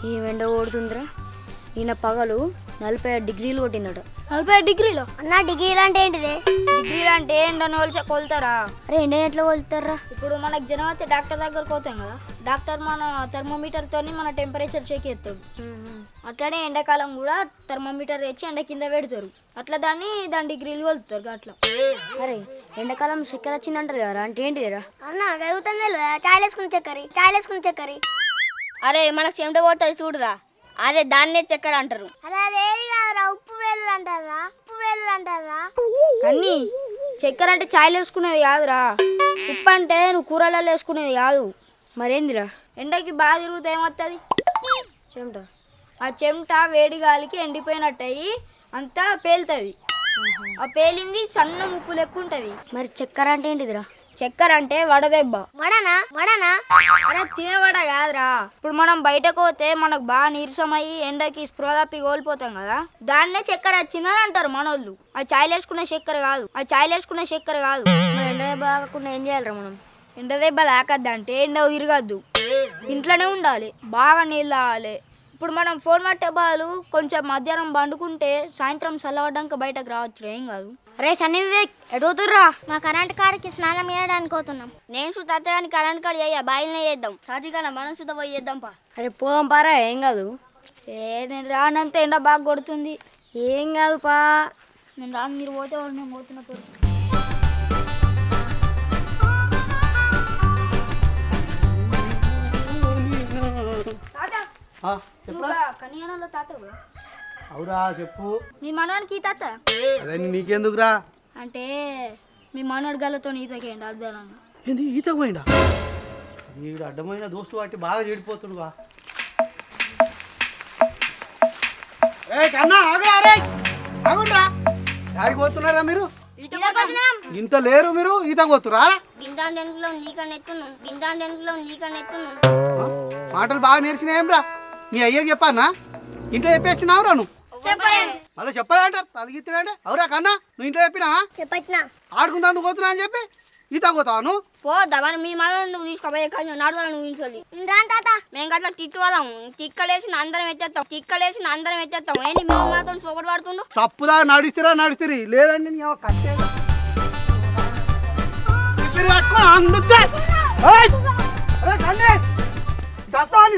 ఏం ఎండ కొడుతుందిరా ఈయన పగలు 45 డిగ్రీలు కొట్టిందట 45 డిగ్రీలు అన్న డిగ్రీలు అంటే ఏంటిది డిగ్రీలు అంటే ఎండను కొలుతారా అరే ఎండ ఎట్లా కొలుతారా ఇప్పుడు మనకు జనం అయితే డాక్టర్ దగ్గరకు పోతాం కదా డాక్టర్ మన థర్మోమీటర్ తోని మన టెంపరేచర్ చెక్ చేస్తాడు అట్లనే ఎండాకాలం కూడా థర్మోమీటర్ తెచ్చి ఎండ కింద పెడతారు అట్లా దాని డిగ్రీలు కొలుతారు అట్లా అరే ఎండాకాలం చక్కెర వచ్చిందంటారు కదా అంటే ఏంటిదిరా అన్న కలుగుతుంది చాయ్ వేసుకుని చక్కరి అరే మనకు చెమట పోతుంది చూడురా అదే దాన్నే చక్కెర అంటారు అదే అదేది కాదురా ఉప్పు వేలు అంటారా అన్నీ చక్కెర అంటే చాయ్లు వేసుకునేది కాదురా ఉప్పు అంటే నువ్వు కూరలలో వేసుకునేది కాదు మరేందిరా ఎండకి బాగా తిరుగుతా ఏమవుతుంది చెమట ఆ చెమట వేడి గాలికి ఎండిపోయినట్టయి అంతా పేలుతుంది ఆ పేలింది సన్న ముప్పు లెక్క ఉంటుంది మరి చక్కెర అంటే ఏంటిదిరా చక్కెర అంటే వడదెబ్బ వడనా అరే తినేవాడ కాదురా ఇప్పుడు మనం బయటకు పోతే మనకు బాగా నీరసమయ్యి ఎండకి స్ప్రో తప్పి కోల్పోతాం కదా దాన్నే చక్కెర వచ్చిందని అంటారు మనోళ్ళు ఆ చాయ్లు వేసుకునే చక్కెర కాదు మరి ఎండ బాగకుండా ఏం చేయాలిరా మనం ఎండ దెబ్బ తాకద్దంటే ఎండ తిరగద్దు ఇంట్లోనే ఉండాలి బాగా నీళ్ళు తాగాలి ఇప్పుడు మనం ఫోన్ పట్టే బాలు కొంచెం మధ్యాహ్నం పండుకుంటే సాయంత్రం చల్లబడ్డాక బయటకు రావచ్చు ఏం కాదు అరే సన్నీ వివేక్ ఎటుతుర్రా మా కరెంట్ కాడికి స్నానం చేయడానికి పోతున్నాం నేను సుత అత్తగాని కరెంట్ కాడ అయ్యా బాయిలనే చేద్దాం సాధికన్నా మనం సుత పోయి చేద్దాం పా అరే పోదాం పారా ఏం కాదు నేను రానంత ఎండ బాగా కొడుతుంది ఏం కాదు పా నేను రాను మీరు పోతే వాళ్ళు నేను పోతున్నప్పుడు కన్యాణంలో తాత అవురా చెప్పు మీ మనవానికి ఈ తాత అదే నీకెందుకురా అంటే మీ మనవాడి గల్లతో ఈతకేయండి అద్దాలంగా ఏంది ఈత పోయిందా వీడు అడ్డమైన దోస్తు వాటి బాగా చెడిపోతుడుగా కన్నా ఆగురా రే ఆగుండ్రా యాడికి పోతున్నారా మీరు ఇంత లేరు మీరు ఈత పోతురా గిందాండెనుకులో నీకనెత్తున్నాం మాటలు బాగా నేర్చినాయేమ్రా నీ అయ్యకి చెప్పానా ఇంట్లో చెప్పేచ్చినావురా నువ్వు మళ్ళీ చెప్పలే అంటారు తలగిత్తినంటే అవురా కన్నా నువ్వు ఇంట్లో చెప్పినావా చెప్పొచ్చినా ఆడుకుందాం పోతున్నా అని చెప్పి ఈత పోతావు పోద్దా మరి మీ మన నువ్వు తీసుకోపోయే కానీ నడువా నువ్వు ఇంచోలి రాను తాత మేము గట్లా తిట్టువాళ్ళం తిక్కలేసి అందరం ఎత్తేస్తాం ఏంటి మేము మాత్రం సోపడి పడుతుండు తప్పుదా నడుస్తారు లేదండి నీ కట్టే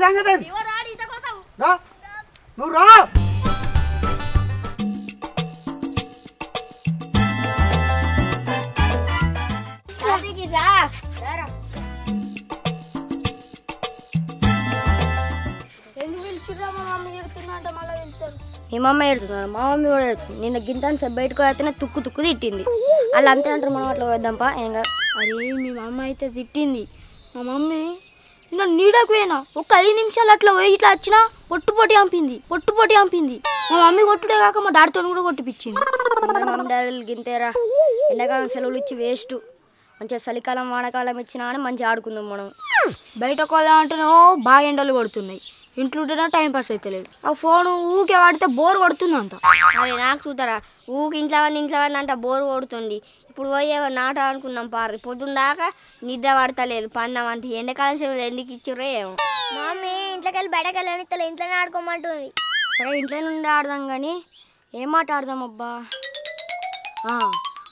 సంగతి నువ్వు రా ఎందుకు పిలిచిరా మా మమ్మీ తిడుతున్నా అంటే మళ్ళీ వెళ్తారు మీ మమ్మ ఎడుతున్నారు మా మమ్మీ కూడా ఎడుతుంది నిన్న గింతాన్ని బయటకు అయితేనే తుక్కు తిట్టింది వాళ్ళు అంతే అంటారు మనం అట్లా వేద్దాంపా ఏం కాదు అరే మీ మమ్మ అయితే తిట్టింది మా మమ్మీ నిన్న నీడకు పోయినా ఒక 5 నిమిషాలు అట్లా పోయి ఇట్లా వచ్చినా పొట్టుపోటి అంపింది మా మమ్మీ కొట్టుడే కాక మా డాడీతో కూడా కొట్టిపించింది అందరం మమ్మీ డాడీలు గింతేరా ఎండాకాలం సెలవులు ఇచ్చి వేస్ట్ మంచిగా చలికాలం వానకాలం ఇచ్చినా కానీ మంచిగా ఆడుకుందాం మనం బయటకు పోదామంటేనో బాగా ఎండలు కొడుతున్నాయి ఇంట్లో ఉంటేనే టైం పాస్ అవుతలేదు ఆ ఫోన్ ఊకే వాడితే బోర్ కొడుతుంది అంత అరే నాకు చూతారా ఊకి ఇంట్లో అంట బోరు కొడుతుంది ఇప్పుడు పోయే నాట అనుకున్నాం పారు పొద్దున్న దాకా నిద్ర పడతలేదు పన్నాం అంటే ఎండాకాలం సెలవులు ఎందుకు ఇచ్చిర్రో ఏమో మమ్మీ ఇంట్లోకి వెళ్ళి బయటకు వెళ్ళని ఇంట్లోనే ఆడుకోమంటుంది సరే ఇంట్లో నుండి ఆడదాం కానీ ఏం ఆట ఆడదాం అబ్బా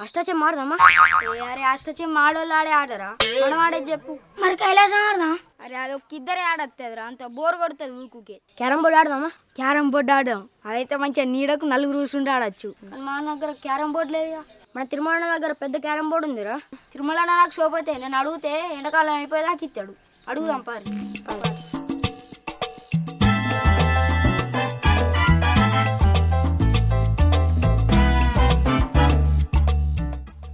అష్టాచెమ్మ ఆడదామా అరే అష్టచెమ్మ ఆడోళ్ళు ఆడే ఆడరా మనం ఆడేది చెప్పు మరి కైలాసం ఆడదాం అరే అది ఒక ఇద్దరే ఆడత్తదిరా అంత బోర్ కొడుతుంది ఊకుకే క్యారమ్ బోర్డు ఆడదామా క్యారం బోర్డు ఆడదాం అదైతే మంచిగా నీడకు 4 కూర్చుంటే ఆడచ్చు మా దగ్గర క్యారం బోర్డు లేదుగా మన తిరుమల దగ్గర పెద్ద క్యారమ్ బోర్డు ఉందిరా తిరుమల నాకు సోపోతే నేను అడిగితే ఎండాకాలం అయిపోయేదాకా ఇస్తాడు అడుగుదాం పారి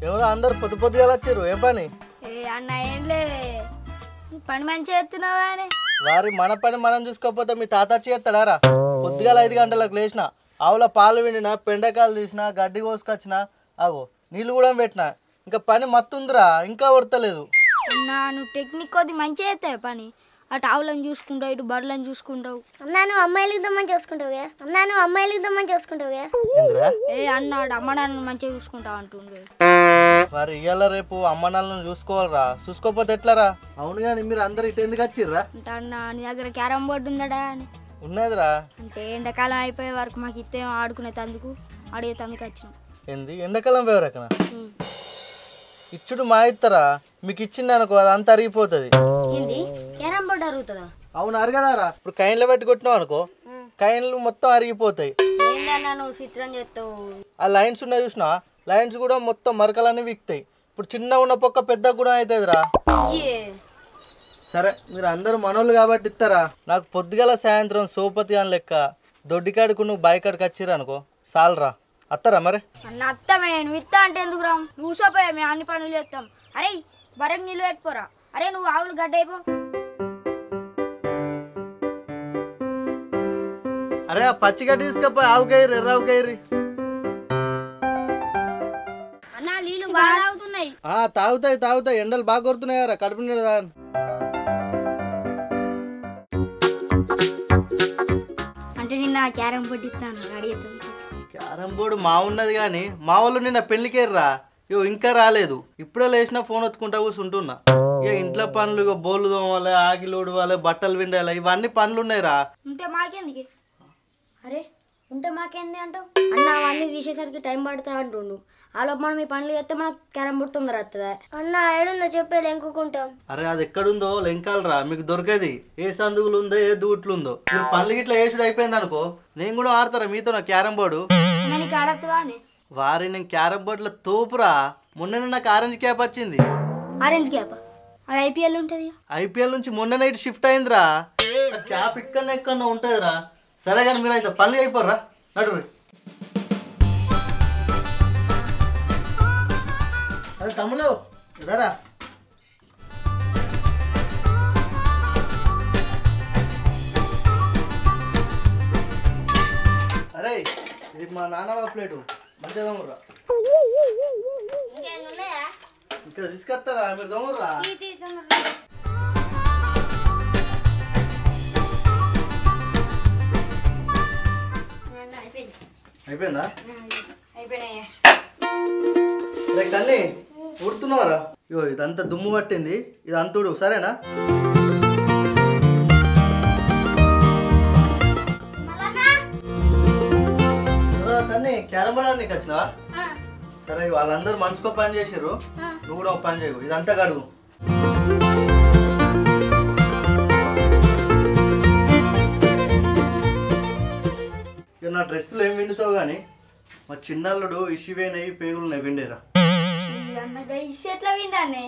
ఎవరో అందరు పొద్దుగా వచ్చారు ఏ పని ఏ అన్న ఏం లేదే పని మంచిగా ఎత్తున్నావా అని వారి మన పని మనం చూసుకోకపోతే మీ తాత చేస్తాడారా పొద్దుగాల 5 గంటలకు లేచిన ఆవుల పాలు విండినా పెండకాయలు తీసిన గడ్డి కోసుకొచ్చిన ఆగో నీళ్ళు కూడా పెట్టినా ఇంకా పని మత్తుందిరా ఇంకా ఉడతలేదు అన్న నువ్వు టెక్నిక్ కొద్ది మంచిగా ఎత్తావు పని అటు ఆవులను చూసుకుంటావు ఇటు బర్రెలను చూసుకుంటావు నువ్వు అమ్మాయిలకి దమ్మని చూసుకుంటావు ఏ అన్నాడు అమ్మ నాన్న మంచిగా చూసుకుంటావు అంటుండే మరి ఇవాళ రేపు అమ్మ నాన్నలను చూసుకోవాలరా చూసుకోకపోతే ఎట్లారా అవును కానీ మీరు అందరు ఇటు ఎందుకు వచ్చిర్రా అంటే అన్న నీ దగ్గర క్యారమ్ బోర్డు ఉందడా అని ఉన్నదిరా. అంటే ఎండాకాలం అయిపోయే వరకు మాకు ఇస్తే ఆడుకునే తందుకు అడిగే తందుకు వచ్చినాం. ఏంది ఎండాకాలం పోయరకన ఇచ్చుడు మా ఇస్తారా? మీకు ఇచ్చింది అనుకో అది అంత అరిగిపోతుంది. ఏంది క్యారమ్ బోర్డు అరుగుతుందా? అవును అరగదారా. ఇప్పుడు కైన్లో పెట్టి కొట్టినావు అనుకో కైన్లు మొత్తం అరిగిపోతాయి. ఏందన్నా నువ్వు చిత్రం చేస్తావు? ఆ లైన్స్ ఉన్నాయి చూసినా, లైన్స్ కూడా మొత్తం మరకలన్నీ వీక్తాయి. ఇప్పుడు చిన్న ఉన్న పొక్క పెద్ద కూడా అవుతుందిరా. సరే మీరు అందరూ మనోళ్ళు కాబట్టి ఇస్తారా? నాకు పొద్దుగల సాయంత్రం సోపతి అని లెక్క దొడ్డికాడికి నువ్వు బాయికాడికి వచ్చిర్రు అనుకో సాలరా. అత్తరా మరి? అన్న అత్తమే నువ్వు ఇస్తా అంటే ఎందుకు రా? నువ్వు సోపోయా మేము అన్ని పనులు చేస్తాం. అరే బరకు నీళ్ళు పెట్టుకోరా. అరే నువ్వు ఆవులు గడ్డ అయిపో. అరే ఆ పచ్చిగడ్డి తీసుకపోయి ఆవుకైర్రి ఎర్రావుకైర్రి. అన్న నీళ్ళు బాగా అవుతున్నాయి. తాగుతాయి ఎండలు బాగా కొడుతున్నాయారా కడుపు నిండా. అంటే నిన్న క్యారం బోర్డు ఇస్తాను అడిగేస్తాను. క్యారం బోర్డు మా ఉన్నది కానీ మా వాళ్ళు నిన్న పెళ్లికేర్రా ఇంకా రాలేదు. ఇప్పుడే లేచినా ఫోన్ ఒత్తుకుంటా కూర్చుంటున్నా. ఇక ఇంట్లో పనులు ఇక బోళ్ళు తోమాలి, ఆకిలు ఊడవాలి, బట్టలు విండాలి, ఇవన్నీ పనులు ఉన్నాయిరా. ఉంటే మాకేందుకు? అరే ఉంటే మాకేంది అంటావు? అన్న అవన్నీ తీసేసరికి టైం పడుతుంది అంటుండు. ఆలోపు మనం ఈ పనులు చేస్తే మనకు క్యారమ్ బోర్డు తొందర వస్తుందా? అన్న ఏడుందో చెప్పే లెంకుకుంటాం. అరే అది ఎక్కడుందో లెంకాలరా మీకు దొరకది. ఏ సందుగులు ఉందో ఏ దూట్లు ఉందో. మీరు పనులు గిట్లా వేసుడు అయిపోయింది అనుకో నేను కూడా ఆడతారా మీతో నా క్యారం బోర్డు. నీకు ఆడతావా అని వారి నేను క్యారం బోర్డులో తోపురా. మొన్ననే నాకు ఆరెంజ్ క్యాప్ వచ్చింది. ఆరెంజ్ క్యాప్ అది ఐపీఎల్ ఉంటుంది. ఐపీఎల్ నుంచి మొన్న నైట్ షిఫ్ట్ అయిందిరా. క్యాప్ ఎక్కడన్నా ఉంటుందిరా. సరే కానీ మీరు అయితే పనులు అయిపోర్రా నడు. అరే తమ్ముడు ఇదారా. అరే ఇది మా నాన్నవా ప్లేటు మంచిగా దమ్ముర్రా. ఇక్కడ తీసుకొస్తారా మీరు దమ్ముర్రా. అయిపోయిందా? కన్నీ ఉడుతున్నారా? ఇగో ఇదంతా దుమ్ము పట్టింది, ఇది అంతుడు సరేనా? సన్నీ క్యారం బోర్డ్ ఆడనీకి వచ్చినావా? సరే వాళ్ళందరూ మనసుకో పని చేసారు, నువ్వు కూడా ఒక పని చేయవు. ఇదంతా కడుగు. ఇక నా డ్రెస్సులు ఏం విండుతావు కానీ మా చిన్నల్లుడు ఇషివేనవి పేగులున్నాయి విండేరా. ఎట్లా వింటానే?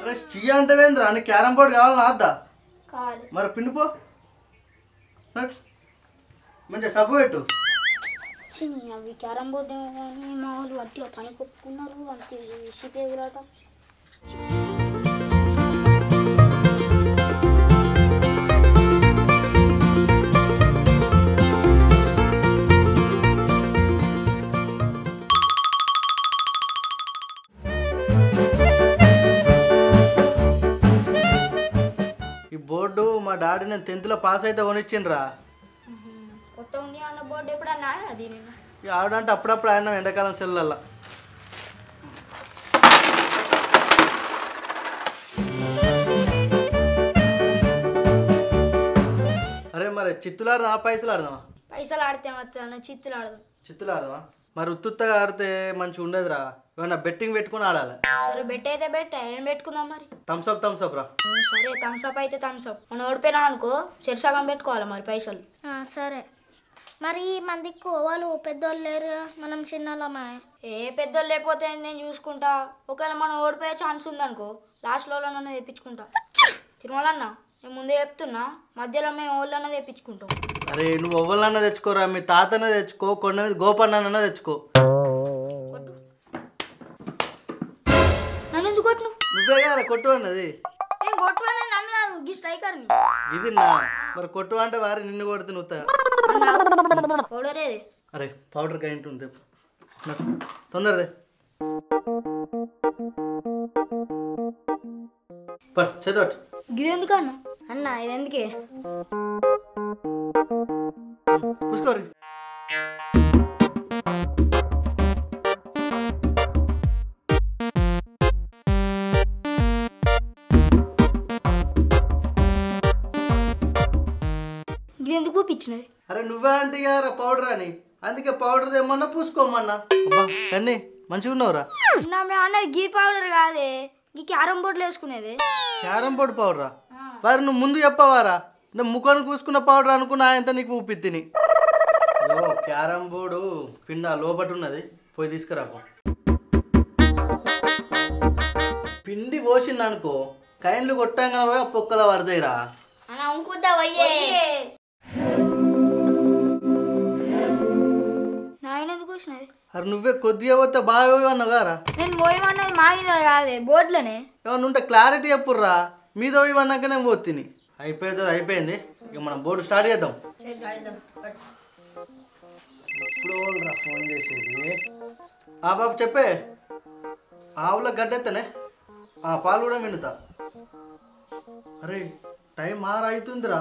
అరే చియ్య అంటే వేంద్రా నీకు క్యారం బోర్డు కావాలని ఆద్దా కావాలి. మరి పిండిపో మంచిగా సబ్బు పెట్టు. అవి క్యారం బోర్డు మా వాళ్ళు వట్టిగా పని కొట్టుకున్నారు. అంతే ఇసిపేగురాట. ఈ బోర్డు మా డాడీ నేను 10th లో పాస్ అయితే కొనిచ్చిండ్రా. కొత్త ఉంది అన్న బోర్డు ఎప్పుడన్నా అది నేను ఇక ఆవిడంటే అప్పుడప్పుడు ఆయన ఎండాకాలం సెల్లల్లా. అరే మరి చిత్తులు ఆడదామా పైసలు ఆడదామా? పైసలు ఆడితే అన్న చిత్తులు ఆడదాం. చిత్తులు ఆడదామా? మరి ఉత్తుత్తగా ఆడితే మంచిగా ఉండదురా. ఏమన్నా బెట్టింగ్ పెట్టుకుని ఆడాలి. సరే బెట్ అయితే బెట్ ఏం పెట్టుకుందాం మరి? థమ్స్అప్ రా. సరే థమ్స్అప్ అయితే థమ్స్అప్. మనం ఓడిపోయినా అనుకో సగం పెట్టుకోవాలి మరి పైసలు. సరే మరి మందికి వాళ్ళు పెద్దోళ్ళు లేరు, మనం చిన్నోళ్ళమా? ఏ పెద్దోళ్ళు లేకపోతే నేను చూసుకుంటా. ఒకవేళ మనం ఓడిపోయే ఛాన్స్ ఉందనుకో లాస్ట్లో నన్ను తెప్పించుకుంటా. తిరుమలన్న నేను ముందే చెప్తున్నా, మధ్యలో మేము ఓళ్ళన్నా తెప్పించుకుంటాం. అరే నువ్వు ఎవ్వలన్నా తెచ్చుకోరా, మీ తాతనే తెచ్చుకో, కొండ మీద గోపన్నన్నా తెచ్చుకో. నన్ను ఎందుకు కొట్టు? నువ్వే కదా కొట్టు అన్నది. నేను కొట్టువాడే నన్ను కాదు, గీ స్ట్రైకర్ని. ఇది నా మరి కొట్టు అంటే వారి నిన్ను కొడుతు నువ్వుతా. ఓడరేది. అరే పౌడర్ కైంట్ ఉంది తొందరదే. చదవట్ గిది ఎందుకన్నా? అన్న ఇది ఎందుకే? పుష్కోరి. గిది ఎందుకు చూపించినవి అరే నువ్వే అంటే గారా పౌడర్ అని, అందుకే పౌడర్ ఏమన్నా పూసుకోమన్నా. అబ్బా కన్నీ మంచిగా ఉన్నావురా. నా మేము అన్నది గీ పౌడర్ కాదే, గీ క్యారం బోర్డులో వేసుకునేది. క్యారం బోర్డు పౌడరా? వారు నువ్వు ముందు చెప్పవారా? నేను ముఖాన్ని కూసుకున్న పౌడర్ అనుకున్నా ఎంత నీకు ఊపిత్తిని. క్యారం బోర్డు పిండ లోపట ఉన్నది, పోయి తీసుకురాపో. పిండి పోసింది అనుకో, కైన్లు కొట్టంగా పోయి పొక్కల పడతాయిరా. అన్న ఇంకొద్దా పోయే. నాయన ఎందుకు వచ్చినవి? అరే నువ్వే కొద్దిగా పోతే బాగా అన్నావు కారా. నేను పోయమన్నది మా మీద కాదే, బోర్డులోనే. ఏమన్నా ఉంటే క్లారిటీ చెప్పుర్రా. మీద ఇవన్నాక నేను పోతిని. అయిపోయింది, ఇక మనం బోర్డు స్టార్ట్ చేద్దాం. ఎప్పుడు ఫోన్ చేసేది? బాబు చెప్పే. ఆవుల గడ్డెత్తనే, పాలు కూడా మిండుతా. అరే టైం 6 అవుతుందిరా.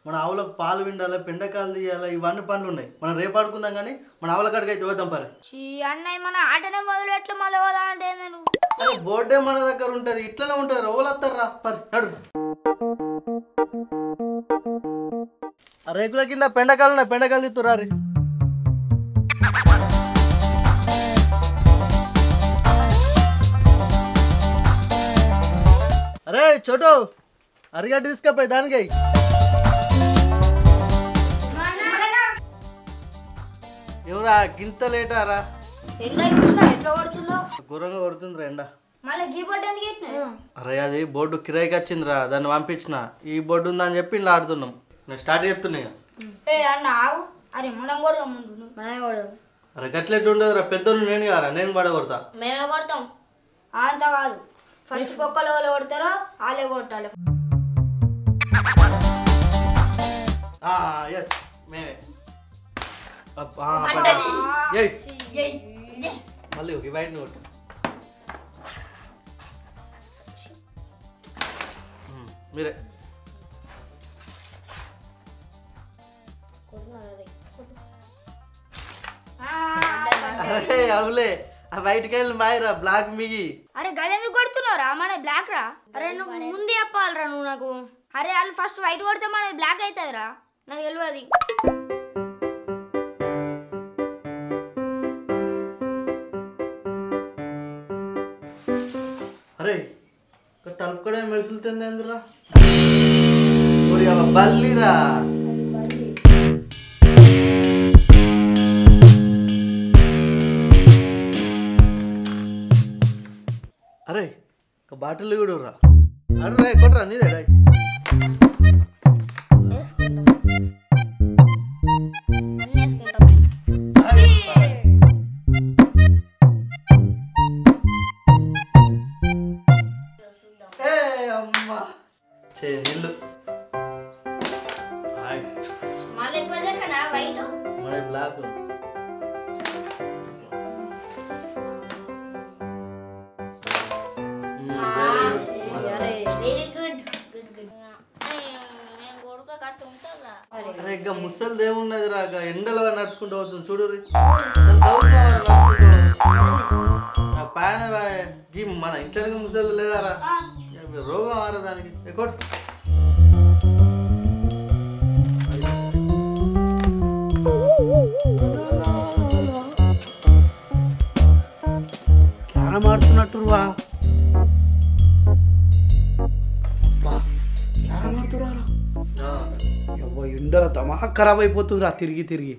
మన ఆవులకు పాలు విండాలి, పెండకాయలు తీయాలి, ఇవన్నీ పనులు ఉన్నాయి. మనం రేపు ఆడుకుందాం కానీ మన ఆవుల కాడికి అయితే పోదాం పరి. అన్నయ్య మన ఆటనే మొదలు ఎట్లా మళ్ళీ పోదా అంటే నేను బోర్డే మన దగ్గర ఉంటుంది, ఇట్లనే ఉంటుంది. రోజులు వస్తారా పరి నడు. రేకుల కింద పెండకాయలు ఉన్నాయి, పెండకాయలు తీస్తురా. అరే చోటు అరిగడ్డ తీసుకపోయి దానికి ఎవరా గింత లేటారా? ఎండ చూసినా ఎట్లా కొడుతుందో, ఘోరంగా కొడుతుందిరా ఎండ. మళ్ళీ గీ బోర్డు ఎందుకు ఎట్టినా? అరే అది బోర్డు కిరాయికి వచ్చిందిరా, దాన్ని పంపించిన. ఈ బోర్డు ఉందని చెప్పి ఇలా ఆడుతున్నాం. నేను స్టార్ట్ చేస్తున్నాయి. అన్న ఆవు, అరే మనం కొడదాం ముందు. మనమే కొడదాం. అరే గట్లెట్లు ఉండదురా, పెద్దోళ్ళు నేను కారా, నేను పడ కొడతా. మేమే కొడతాం. అంత కాదు, ఫస్ట్ కుక్కలు వాళ్ళు కొడతారో వాళ్ళే కొట్టాలి. ఎస్ మేమే. మళ్ళీ ఒక బయట కొట్టు. మీరే అరే అవులే, ఆ బయటకి వెళ్ళి మాయరా బ్లాక్ మిగి. అరే గదెందుకు కొడుతున్నారా? మన బ్లాక్ రా. అరే నువ్వు ముందే చెప్పాలరా నువ్వు నాకు. అరే వాళ్ళు ఫస్ట్ వైట్ కొడితే మనది బ్లాక్ అవుతుందిరా. నాకు తెలియదు. అరే తలుపు కూడా మెరుసులుతుంది ఎందురా? బల్లిరా. అరే ఒక బాటిల్ కూడా రా. అరే కొట్టరా నీదే. నీళ్ళు మన బ్లాక్. అరే ఇంకా ముసలిది ఏమున్నది రాక ఎండలో నడుచుకుంటూ అవుతుంది చూడు. పైన మన ఇంట్లో ముసలిది లేదారా, రోగం ఆరా దానికి. ఎక్కువ క్యారం ఆడుతున్నట్టు క్యారం ఆడుతురా. ఎండల దమా ఖరాబ్ అయిపోతుందిరా తిరిగి తిరిగి.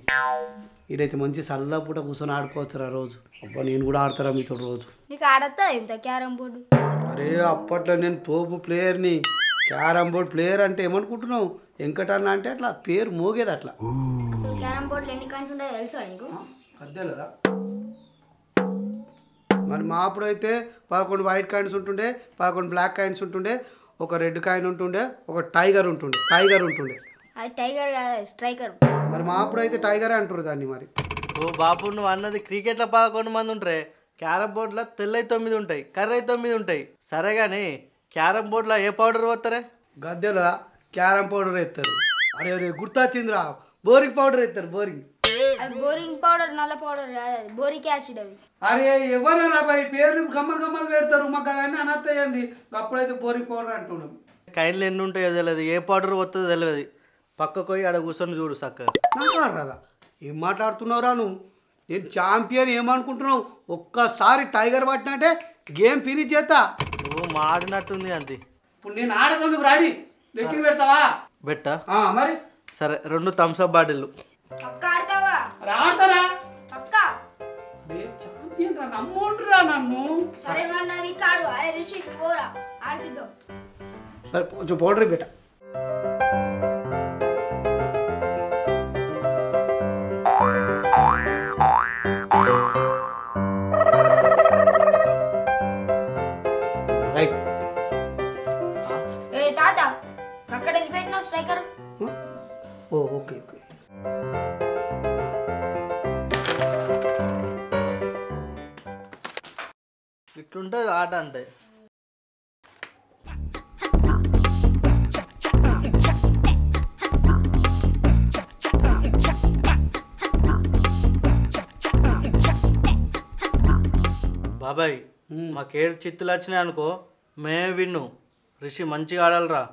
ఇదైతే మంచి చల్ల పూట కూర్చొని ఆడుకోవచ్చురా రోజు. అబ్బా నేను కూడా ఆడతారా మీతో రోజు. నీకు ఆడతా ఇంత క్యారం బోర్డు? అరే అప్పట్లో నేను తోపు ప్లేయర్ని. క్యారం బోర్డ్ ప్లేయర్ అంటే ఏమనుకుంటున్నావు? వెంకటన్న అంటే అట్లా పేరు మోగేది అట్లా. అసలు క్యారం బోర్డులో ఎన్ని కాయిన్స్ ఉంటాయో తెలుసా నీకు? అదే లేదా? మరి మా అప్పుడు అయితే 11 వైట్ కాయిన్స్ ఉంటుండే, 11 బ్లాక్ కాయిన్స్ ఉంటుండే, ఒక రెడ్ కాయిన్ ఉంటుండే, ఒక టైగర్ ఉంటుండే. అది టైగర్ కాదు, స్ట్రైకర్. మరి మా అప్పుడు అయితే టైగరే అంటారు దాన్ని. మరి ఓ బాబు నువ్వు అన్నది క్రికెట్లో 11 మంది ఉంటారే, క్యారమ్ బోర్డులో తెల్లై 9 ఉంటాయి, కర్రై 9 ఉంటాయి. సరే కానీ క్యారమ్ బోర్డులో ఏ పౌడర్ పోతారే? గద్దెలా క్యారమ్ పౌడర్ వేస్తారు. అరే అరే గుర్తొచ్చిందిరా, బోరింగ్ పౌడర్ వేస్తారు. బోరింగ్ పౌడర్ నల్ల పౌడర్ కాదు, బోరిక్ యాసిడ్. అవి అరే ఎవరన్నా బాయ్ పేరు గమ్మలు పెడతారు. మాకు అవన్నీ అనర్థయ్యింది. అప్పుడైతే బోరింగ్ పౌడర్ అంటున్నాం. కైన్లు ఎన్ని ఉంటాయో తెలియదు, ఏ పౌడర్ పోతుందో తెలియదు. పక్కకు పోయి ఆడ కూర్చొని చూడు చక్కగా. నాకు రాదా? ఏం మాట్లాడుతున్నావురా నువ్వు? నేను ఛాంపియన్ ఏమనుకుంటున్నావు? ఒక్కసారి టైగర్ పట్టినట్టే గేమ్ ఫినిష్ చేస్తా. నువ్వు మాడినట్టుంది అంతే. ఇప్పుడు నేను ఆడేందుకు రాడి బెట్టింగ్ పెడతావా? బెట్టా మరి సరే 2 థమ్స్అప్ బాటిల్లు. పక్క ఆడతావా? ఆడతారా? పక్క. ఛాంపియన్ రా, నమ్ముండ్రా నన్ను. సరే నన్ను కాడు. అరే రిషి పోరా ఆడిపిద్దాం. సరే కొంచెం పౌడర్ పెట్ట. రైట్. ఏ తాత అక్కడ ఎందుకు పెట్టినావు స్ట్రైకర్? Okay okay. ఇట్లుంటుంది ఆట అంటే. బాబాయ్ మాకేడు చిత్తులు వచ్చినాయి అనుకో మేమే విన్ను. రిషి మంచిగా ఆడాలరా.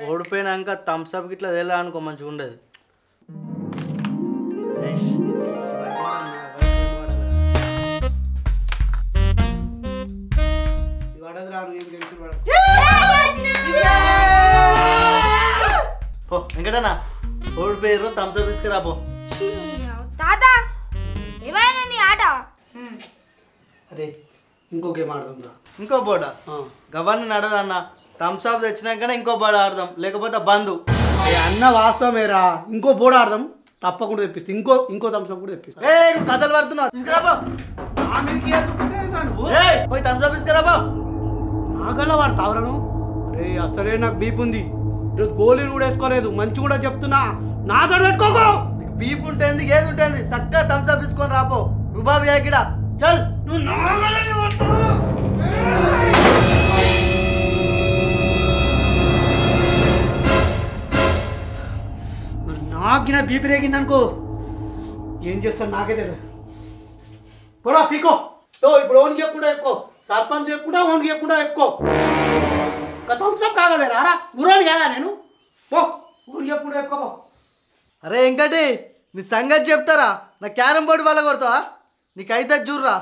ఓడిపోయినాక థమ్స్అప్ ఇట్లా తేలా అనుకో మంచిగా ఉండదు. పో వెంకటనా ఓడిపోయారు థమ్స్అప్ తీసుకురా పో. తాత ఏమైనా నీ ఆట? అరే ఇంకో గేమ్ ఆడదాం రా. ఇంకో బోర్డా గవర్ని నడదన్న. థమ్స్అప్ తెచ్చినాకనే ఇంకో బోర్డు ఆడదాం, లేకపోతే బంధు. అన్న వాస్తవమేరా. ఇంకో బోర్డు ఆడదాం, తప్పకుండా తెప్పిస్తా. ఇంకో థమ్స్అప్ కూడా తెప్పిస్తా. నువ్వు కథలు పడుతున్నావు. తీసుకురా పో. పోయి థమ్స్అప్ తీసుకురా పో. నాకల్లా వాడు తావరను. అరే అసలే నాకు బీప్ ఉంది. ఈరోజు గోళీలు కూడా వేసుకోలేదు. మంచి కూడా చెప్తున్నా, నాతో పెట్టుకోకు. బీప్ ఉంటుంది ఏది ఉంటుంది చక్కగా థమ్స్అప్ తీసుకొని రాపో. రుబాబు యాకిడా చల్. నువ్వు నాకిన బీపీ రేగింది అనుకో ఏం చేస్తాను నాకే తెలియదు. పోరా పీకో. ఇప్పుడు ఓన్ చెప్పుకుంటా చెప్పుకో. సర్పంచ్ చెప్పుకుంటా ఓన్ చెప్పుకుంటా చెప్పుకో. ఒక థమ్స్అప్ కాగలేరా రా? ఊరోని కాదా నేను? పో ఓన్ చెప్పుకుంటా చెప్పుకో. అరే వెంకటి నీ సంగతి చెప్తారా? నా క్యారం బోర్డు వల్ల కొడతావా? నీకైతే చూర్రా.